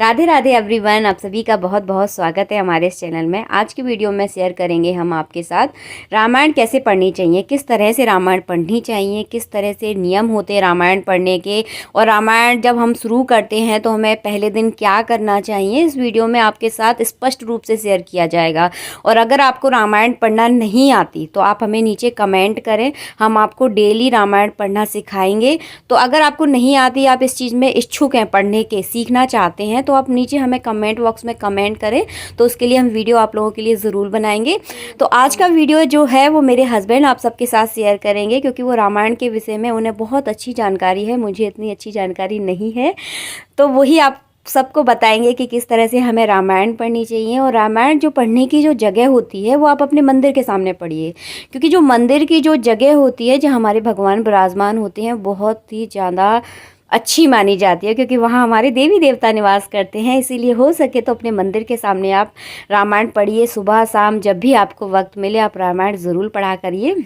Radhe Radhe everyone, आप सभी का बहुत बहुत स्वागत है हमारे इस चैनल में। आज की वीडियो में शेयर करेंगे हम आपके साथ रामायण कैसे पढ़नी चाहिए, किस तरह से रामायण पढ़नी चाहिए, किस तरह से नियम होते हैं रामायण पढ़ने के, और रामायण जब हम शुरू करते हैं तो हमें पहले दिन क्या करना चाहिए, इस वीडियो में आपके साथ स्पष्ट रूप से शेयर किया जाएगा। और अगर आपको रामायण पढ़ना नहीं आती तो आप हमें नीचे कमेंट करें, हम आपको डेली रामायण पढ़ना सिखाएंगे। तो अगर आपको नहीं आती, आप इस चीज़ में इच्छुक हैं पढ़ने के, सीखना चाहते हैं, तो आप नीचे हमें कमेंट बॉक्स में कमेंट करें, तो उसके लिए हम वीडियो आप लोगों के लिए ज़रूर बनाएंगे। तो आज का वीडियो जो है वो मेरे हस्बैंड आप सबके साथ शेयर करेंगे, क्योंकि वो रामायण के विषय में उन्हें बहुत अच्छी जानकारी है, मुझे इतनी अच्छी जानकारी नहीं है। तो वही आप सबको बताएंगे कि किस तरह से हमें रामायण पढ़नी चाहिए। और रामायण जो पढ़ने की जो जगह होती है वो आप अपने मंदिर के सामने पढ़िए, क्योंकि जो मंदिर की जो जगह होती है, जो हमारे भगवान विराजमान होते हैं, बहुत ही ज़्यादा अच्छी मानी जाती है, क्योंकि वहाँ हमारे देवी देवता निवास करते हैं। इसीलिए हो सके तो अपने मंदिर के सामने आप रामायण पढ़िए। सुबह शाम जब भी आपको वक्त मिले आप रामायण ज़रूर पढ़ा करिए।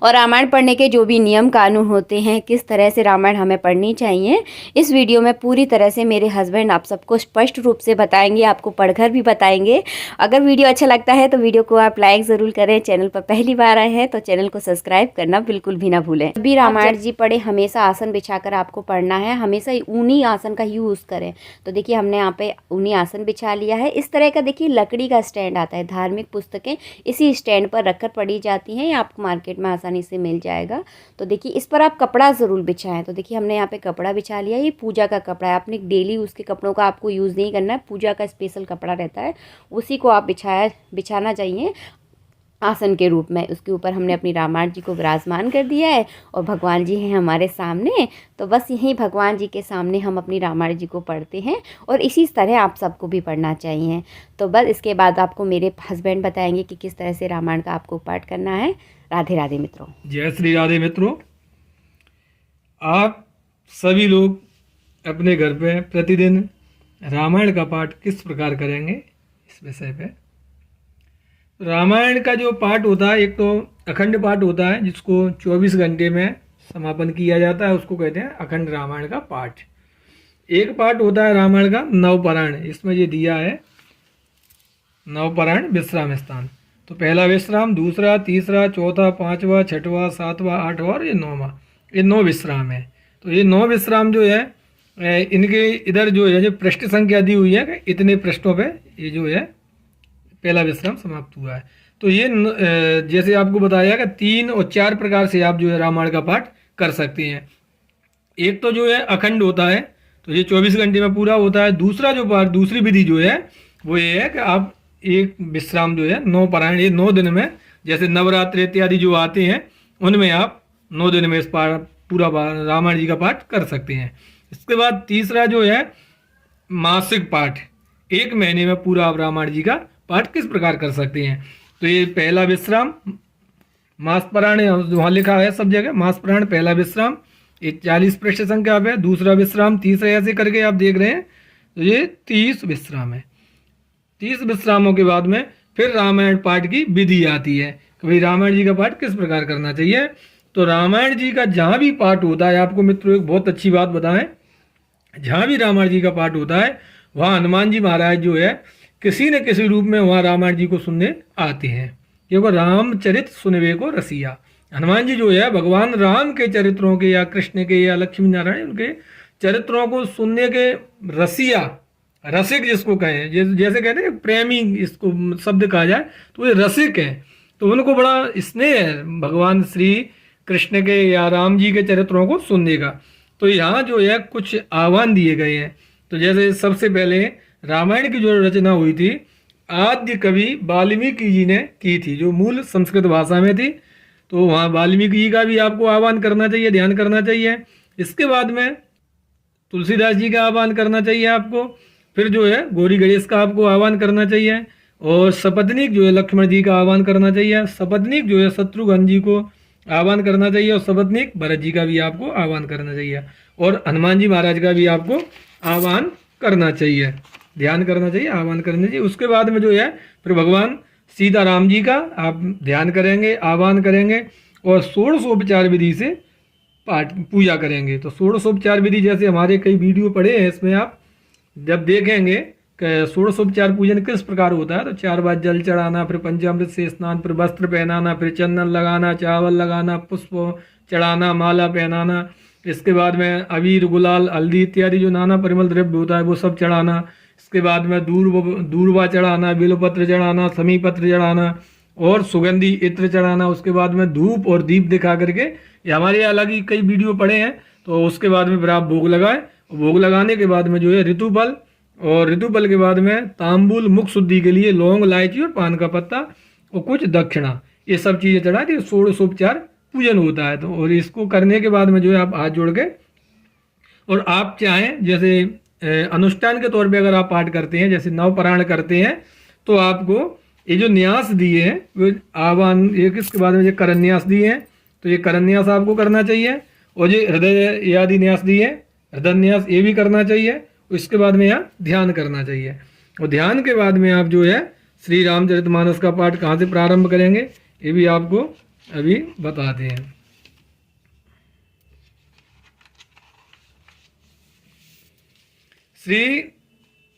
और रामायण पढ़ने के जो भी नियम कानून होते हैं, किस तरह से रामायण हमें पढ़नी चाहिए, इस वीडियो में पूरी तरह से मेरे हस्बैंड आप सबको स्पष्ट रूप से बताएंगे, आपको पढ़कर भी बताएंगे। अगर वीडियो अच्छा लगता है तो वीडियो को आप लाइक ज़रूर करें। चैनल पर पहली बार आए हैं तो चैनल को सब्सक्राइब करना बिल्कुल भी ना भूलें। जब भी रामायण जी पढ़े हमेशा आसन बिछाकर आपको पढ़ना है, हमेशा ऊनी आसन का यूज़ करें। तो देखिए हमने यहाँ पे ऊनी आसन बिछा लिया है। इस तरह का देखिए लकड़ी का स्टैंड आता है, धार्मिक पुस्तकें इसी स्टैंड पर रखकर पढ़ी जाती हैं, या आपको मार्केट में आसानी से मिल जाएगा। तो देखिए इस पर आप कपड़ा ज़रूर बिछाएं। तो देखिए हमने यहाँ पे कपड़ा बिछा लिया, ये पूजा का कपड़ा है, आपने डेली उसके कपड़ों का आपको यूज़ नहीं करना है, पूजा का स्पेशल कपड़ा रहता है, उसी को आप बिछाना चाहिए आसन के रूप में। उसके ऊपर हमने अपनी रामायण जी को विराजमान कर दिया है और भगवान जी हैं हमारे सामने। तो बस यहीं भगवान जी के सामने हम अपनी रामायण जी को पढ़ते हैं, और इसी तरह आप सबको भी पढ़ना चाहिए। तो बस इसके बाद आपको मेरे हस्बैंड बताएंगे कि किस तरह से रामायण का आपको पाठ करना है। राधे राधे मित्रों। जय श्री राधे मित्रों, आप सभी लोग अपने घर पे प्रतिदिन रामायण का पाठ किस प्रकार करेंगे, इस विषय पे। रामायण का जो पाठ होता है, एक तो अखंड पाठ होता है जिसको 24 घंटे में समापन किया जाता है, उसको कहते हैं अखंड रामायण का पाठ। एक पाठ होता है रामायण का नवपारायण, इसमें ये दिया है नवपारायण विश्राम स्थान। तो पहला विश्राम, दूसरा, तीसरा, चौथा, पांचवा, छठवां, सातवां, आठवां और ये नौवां, ये 9 विश्राम है। तो ये 9 विश्राम जो है इनके इधर जो है जो पृष्ठ संख्या दी हुई है कि इतने पृष्ठों पे ये जो है पहला विश्राम समाप्त हुआ है। तो ये जैसे आपको बताया कि 3 और 4 प्रकार से आप जो है रामायण का पाठ कर सकते हैं। एक तो जो है अखंड होता है, तो ये 24 घंटे में पूरा होता है। दूसरा जो पाठ, दूसरी विधि जो है वो ये है कि आप एक विश्राम जो है 9 पारायण, ये 9 दिन में, जैसे नवरात्र इत्यादि जो आते हैं उनमें आप 9 दिन में इस पूरा रामायण जी का पाठ कर सकते हैं। इसके बाद तीसरा जो है मासिक पाठ, 1 महीने में पूरा आप रामायण जी का पाठ किस प्रकार कर सकते हैं। तो ये पहला विश्राम मास पारायण, वहाँ लिखा है सब जगह मास पारायण पहला विश्राम, ये 40 पृष्ठ संख्या पे। दूसरा विश्राम, तीसरा, ऐसे करके आप देख रहे हैं। तो ये 30 विश्राम है। 30 विश्रामों के बाद में फिर रामायण पाठ की विधि आती है कि भाई रामायण जी का पाठ किस प्रकार करना चाहिए। तो रामायण जी का जहाँ भी पाठ होता है, आपको मित्रों एक बहुत अच्छी बात बताएं, जहाँ भी रामायण जी का पाठ होता है वहाँ हनुमान जी महाराज जो है किसी न किसी रूप में वहाँ रामायण जी को सुनने आते हैं, क्योंकि रामचरित सुनवे को रसिया। हनुमान जी जो है भगवान राम के चरित्रों के या कृष्ण के या लक्ष्मी नारायण उनके चरित्रों को सुनने के रसिया, रसिक जिसको कहें, जैसे कहते हैं प्रेमी इसको शब्द कहा जाए, तो ये रसिक है। तो उनको बड़ा स्नेह है भगवान श्री कृष्ण के या राम जी के चरित्रों को सुनने का। तो यहाँ जो है कुछ आह्वान दिए गए हैं। तो जैसे सबसे पहले रामायण की जो रचना हुई थी आद्य कवि वाल्मीकि जी ने की थी, जो मूल संस्कृत भाषा में थी। तो वहाँ वाल्मीकि जी का भी आपको आह्वान करना चाहिए, ध्यान करना चाहिए। इसके बाद में तुलसीदास जी का आह्वान करना चाहिए आपको। फिर जो है गौरी गणेश का आपको आह्वान करना चाहिए, और सपत्नीक जो है लक्ष्मण जी का आह्वान करना चाहिए। सपत्नीक जो है शत्रुघ्न जी को आह्वान करना चाहिए, और सपत्नीक भरत जी का भी आपको आह्वान करना चाहिए, और हनुमान जी महाराज का भी आपको आह्वान करना चाहिए, ध्यान करना चाहिए, आह्वान करना चाहिए। उसके बाद में जो है फिर भगवान सीताराम जी का आप ध्यान करेंगे, आह्वान करेंगे, और षोडशोपचार विधि से पाठ पूजा करेंगे। तो षोडशोपचार विधि जैसे हमारे कई वीडियो पड़े हैं, इसमें आप जब देखेंगे कि षोडशोपचार पूजन किस प्रकार होता है, तो 4 बार जल चढ़ाना, फिर पंचामृत से स्नान, फिर वस्त्र पहनाना, फिर चंदन लगाना, चावल लगाना, पुष्प चढ़ाना, माला पहनाना, इसके बाद में अबीर, गुलाल, हल्दी इत्यादि जो नाना परिमल द्रव्य होता है वो सब चढ़ाना। इसके बाद में दूर्वा चढ़ाना, बेलपत्र चढ़ाना, समी पत्र चढ़ाना और सुगंधी इत्र चढ़ाना। उसके बाद में धूप और दीप दिखा करके, ये हमारे अलग ही कई वीडियो पड़े हैं, तो उसके बाद में फिर आप भोग लगाएं। भोग लगाने के बाद में जो है ऋतुफल, और ऋतुफल के बाद में तांबुल, मुख शुद्धि के लिए लौंग, इलायची और पान का पत्ता और कुछ दक्षिणा, ये सब चीज़ें चढ़ा के षोडशोपचार पूजन होता है। तो और इसको करने के बाद में जो है आप हाथ जोड़ के, और आप चाहें जैसे अनुष्ठान के तौर पे अगर आप पाठ करते हैं, जैसे नवपरायण करते हैं, तो आपको ये जो न्यास दिए हैं वो आह्वान, ये किसके बाद में ये करन्यास दिए हैं, तो ये करन्यास आपको करना चाहिए। और ये हृदय आदि न्यास दिए हैं, हृदय न्यास ये भी करना चाहिए। इसके बाद में यहाँ ध्यान करना चाहिए। और ध्यान के बाद में आप जो है श्री रामचरितमानस का पाठ कहाँ से प्रारंभ करेंगे, ये भी आपको अभी बताते हैं। श्री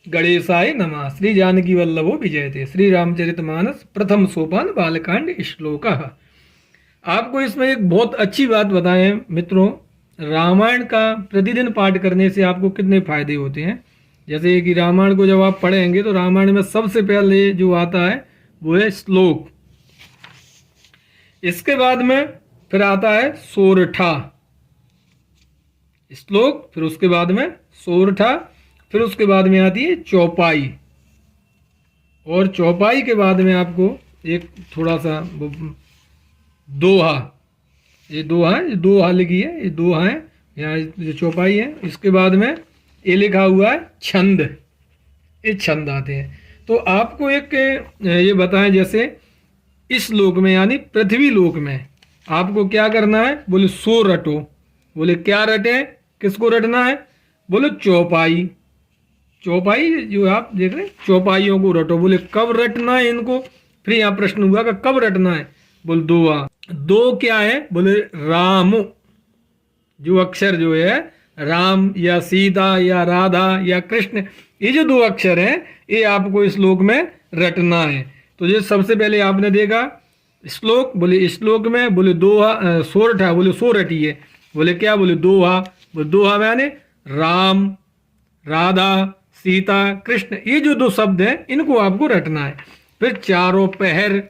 गणेशाय नमः। श्री जानकी वल्लभो विजयते। श्री रामचरितमानस प्रथम सोपान बालकांड श्लोक। आपको इसमें एक बहुत अच्छी बात बताएं मित्रों, रामायण का प्रतिदिन पाठ करने से आपको कितने फायदे होते हैं। जैसे कि रामायण को जब आप पढ़ेंगे तो रामायण में सबसे पहले जो आता है वो है श्लोक, इसके बाद में फिर आता है सोरठा श्लोक, फिर उसके बाद में सोरठा, फिर उसके बाद में आती है चौपाई, और चौपाई के बाद में आपको एक थोड़ा सा दोहा, ये दोहा है, दोहा लिखी है, ये दोहा है, यहाँ जो चौपाई है, इसके बाद में ये लिखा हुआ है छंद, ये छंद आते हैं। तो आपको एक ये बताएं, जैसे इस लोक में यानी पृथ्वी लोक में आपको क्या करना है, बोले सो रटो। बोले क्या रटे, किसको रटना है, बोले चौपाई। चौपाई जो आप देख रहे हैं, चौपाइयों को रटो। बोले कब रटना है इनको, फिर यहाँ प्रश्न हुआ कि कब रटना है, बोले दोहा। दो क्या है, बोले राम, जो अक्षर जो है राम या सीता या राधा या कृष्ण, ये जो दो अक्षर हैं ये आपको इस श्लोक में रटना है। तो ये सबसे पहले आपने देखा श्लोक, बोले श्लोक में बोले दोहा, सोरठा, बोले सो रटिए। बोले क्या, बोले दोहा। बोले दोहा मैंने राम, राधा, सीता, कृष्ण, ये जो दो शब्द हैं इनको आपको रटना है। फिर चारों पहर,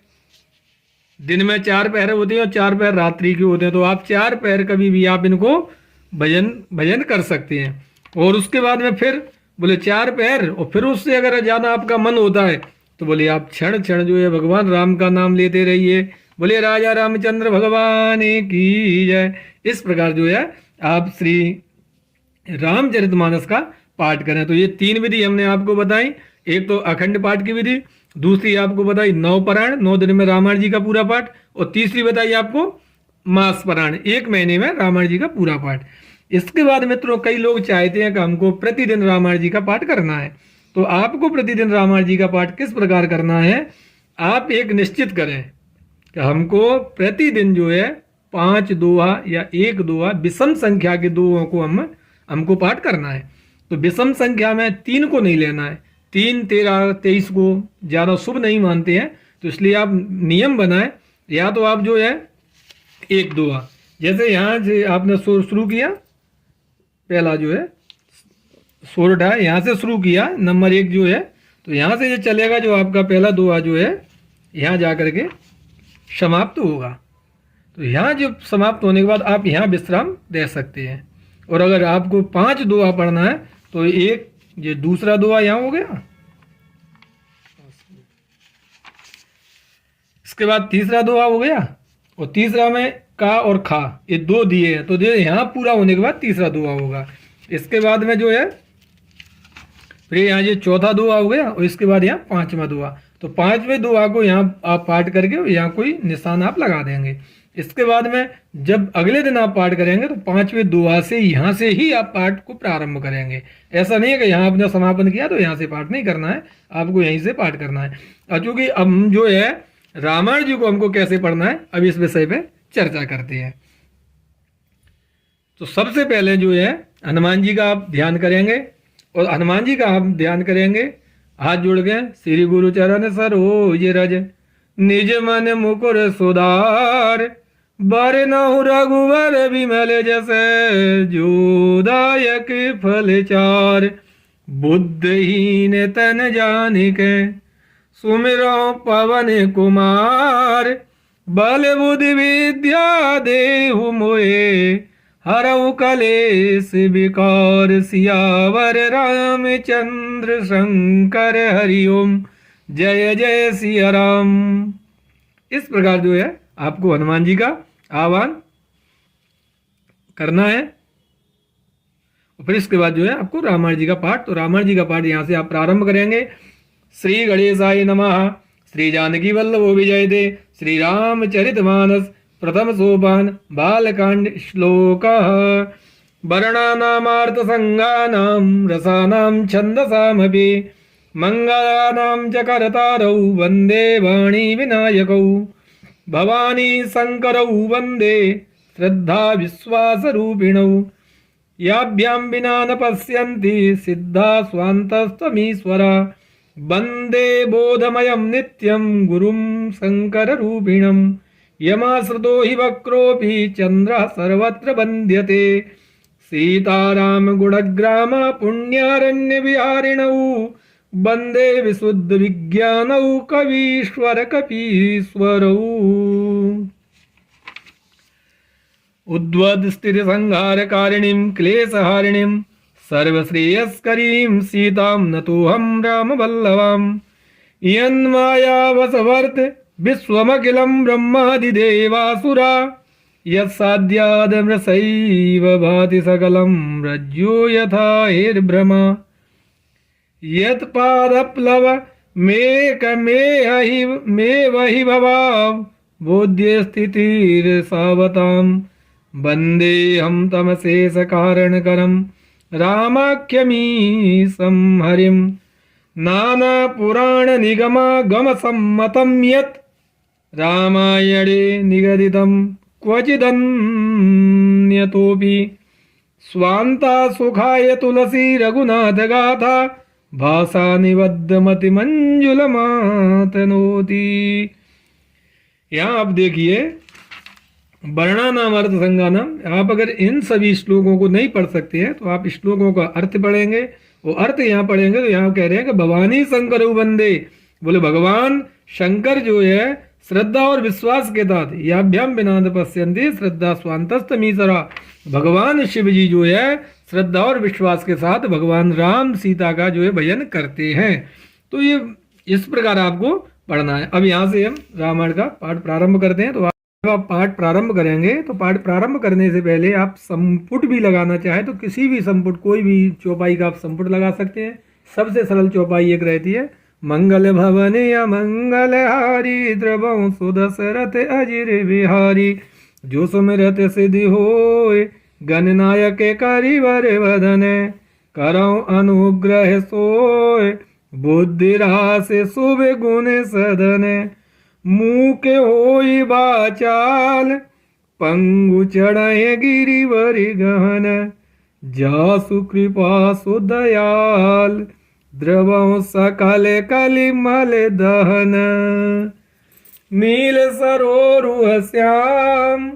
दिन में 4 पहर होते हैं और 4 पहर रात्रि के होते हैं, तो आप 4 पहर कभी भी आप इनको भजन कर सकते हैं। और उसके बाद में फिर बोले 4 पहर, और फिर उससे अगर ज़्यादा आपका मन होता है तो बोले आप क्षण क्षण जो है भगवान राम का नाम लेते रहिए। बोले राजा रामचंद्र भगवान की जय। इस प्रकार जो है आप श्री रामचरितमानस का पाठ करें। तो ये 3 विधि हमने आपको बताई, एक तो अखंड पाठ की विधि, दूसरी आपको बताई नवपरायण, 9 दिन में रामायण जी का पूरा पाठ, और तीसरी बताई आपको मास पारायण, 1 महीने में रामायण जी का पूरा पाठ। इसके बाद मित्रों कई लोग चाहते हैं कि हमको प्रतिदिन रामायण जी का पाठ करना है। तो आपको प्रतिदिन रामायण जी का पाठ किस प्रकार करना है, आप एक निश्चित करें कि हमको प्रतिदिन जो है 5 दोहा या 1 दोहा, विषम संख्या के दोहों को हमको पाठ करना है। तो विषम संख्या में 3 को नहीं लेना है, 3, 13, 23 को ज़्यादा शुभ नहीं मानते हैं, तो इसलिए आप नियम बनाएं। या तो आप जो है 1 दोहा, जैसे यहाँ से आपने शुरू किया, पहला जो है सोरठा यहाँ से शुरू किया, नंबर 1 जो है, तो यहाँ से ये चलेगा जो आपका पहला दोहा जो है यहाँ जा कर के समाप्त होगा। तो यहाँ जो समाप्त होने के बाद आप यहाँ विश्राम दे सकते हैं। और अगर आपको 5 दोहा पढ़ना है तो एक ये दूसरा दोहा यहाँ हो गया, इसके बाद तीसरा दोहा हो गया, और तीसरा में का और खा, ये 2 दिए हैं, तो जो यहाँ पूरा होने के बाद तीसरा दोहा होगा। इसके बाद में जो है फिर यहाँ ये चौथा दोहा हो गया, और इसके बाद यहाँ 5वां दोहा। तो 5वें दोहा को यहाँ आप पाठ करके यहाँ कोई निशान आप लगा देंगे। इसके बाद में जब अगले दिन आप पाठ करेंगे तो 5वें दोहा से यहाँ से ही आप पाठ को प्रारंभ करेंगे। ऐसा नहीं है कि यहाँ आपने समापन किया तो यहाँ से पाठ नहीं करना है, आपको यहीं से पाठ करना है। और चूँकि अब जो है रामायण जी को हमको कैसे पढ़ना है, अब इस विषय पे चर्चा करते हैं। तो सबसे पहले जो है हनुमान जी का आप ध्यान करेंगे। और हनुमान जी का हम ध्यान करेंगे, हाथ जोड़ के श्री गुरु चरण सरोज रज निज मन मुकुर सुधार बरनहु रघुवर विमल जैसे जोदायक फल चार बुद्धहीन तन जानिके सुमिरो पवन कुमार बल बुद्धि विद्या देहु मोए हरऊ कलेश विकार सियावर रामचंद्र शंकर हरिओम जय जय सिया राम। इस प्रकार जो है आपको हनुमान जी का आह्वान करना है। फिर इसके बाद जो है आपको रामायण जी का पाठ, तो रामायण जी का पाठ यहाँ से आप प्रारंभ करेंगे। श्री गणेशाय नमः। श्री जानकी वल्लभो विजयते। श्री रामचरितमानस प्रथम सोपान बालकांड श्लोक वर्णानामार्थ संगानां रसानां छन्दसामपि मंगलानां च करतारौ वन्दे वाणी विनायकौ भवानी शंकरौ वन्दे श्रद्धा विश्वासरूपिणौ याभ्यां विना न पश्यन्ति सिद्धा स्वान्तस्त्वमीश्वरा वन्दे बोधमयं नित्यं गुरुं शङ्कररूपिणं यमाश्रितो हि वक्रोऽपि चन्द्रः सर्वत्र वन्द्यते सीतारामगुणग्राम पुण्यारण्यविहारिणौ वन्दे विशुद्धविज्ञानौ कवीश्वर कपीश्वरौ उद्वदस्थितिसंहारकारिणीं क्लेशहारिणीं सर्वश्रेयस्करीं सीतां नतोऽहं रामवल्लभां यन्मायावशवर्त विश्वमखिलं ब्रह्मादिदेवासुरा यत्साध्यादमृषैव भाति सकलं रज्जो यथा हेर्भ्रमा यत्पादप्लव मे वहि भवाव बोध्ये स्थितिर्सावतां वन्देऽहं तमशेषकारणकरं रामाख्यमीशं हरिं नानापुराणनिगमागमसम्मतं यत् रामायणे निगदितं क्वचिदन्यतोऽपि स्वान्ता सुखाय तुलसी रघुनाथगाथा भाषा निबद्धमतिमञ्जुलमातनोति। यहाँ आप देखिए वर्णानाम अर्थ संज्ञानाम, आप अगर इन सभी श्लोकों को नहीं पढ़ सकते हैं तो आप श्लोकों का अर्थ पढ़ेंगे। वो अर्थ यहाँ पढ़ेंगे तो यहाँ कह रहे हैं कि भवानी शंकर वंदे, बोले भगवान शंकर जो है श्रद्धा और विश्वास के साथ याभ्याम बिना न पश्यन्ति श्रद्धा स्वान्तस्तमीसरा, भगवान शिव जी जो है श्रद्धा और विश्वास के साथ भगवान राम सीता का जो है भजन करते हैं। तो ये इस प्रकार आपको पढ़ना है। अब यहाँ से हम रामायण का पाठ प्रारंभ करते हैं। तो आप पाठ प्रारंभ करेंगे तो पाठ प्रारंभ करने से पहले आप संपुट भी लगाना चाहे तो किसी भी संपुट, कोई भी चौपाई का आप संपुट लगा सकते हैं। सबसे सरल चौपाई एक रहती है, मंगल भवने या मंगल हारी द्रवं सुदशरथ अजिर बिहारी जो सुमिरत सिद्धि होय गणनायक करिवर वदन करौ अनुग्रह सोय बुद्धि रास शुभ गुण सदन मुख होई बाचाल पंगु चढ़े गिरिवरि गहन जासु कृपा सुदयाल द्रवं सकल कलिमल दहन नील सरोरुह श्याम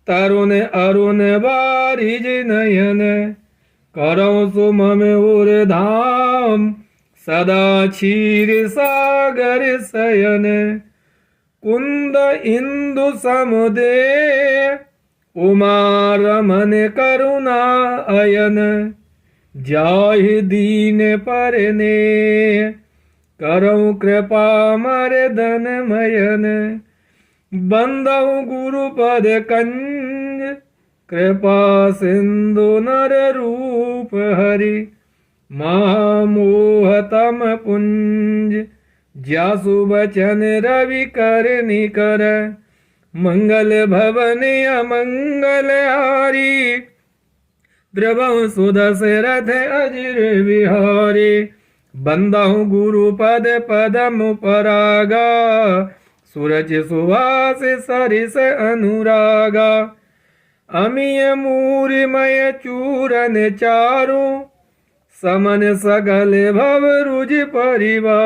तरुण अरुण बारिज नयन करौ सुमम उर धाम सदा क्षीर सागर शयन कुंद इंदु समुदे उमा रमन करुणा अयन जाहि दीन परने करौ कृपा मर्दन मयन बंदहु गुरुपद कंज कृपा सिंधु नर रूप हरि महामोहतम पुंज जासु बचन रवि कर निकर मंगल भवन अमंगल हारी द्रवं सुदशरथ अजिर विहारी बंदहु गुरुपद पदम परागा सूरज सुवास सरिस अनुरागा अमीय मूरिमय चूरन चारु समन सकल भव रुचि परिवार।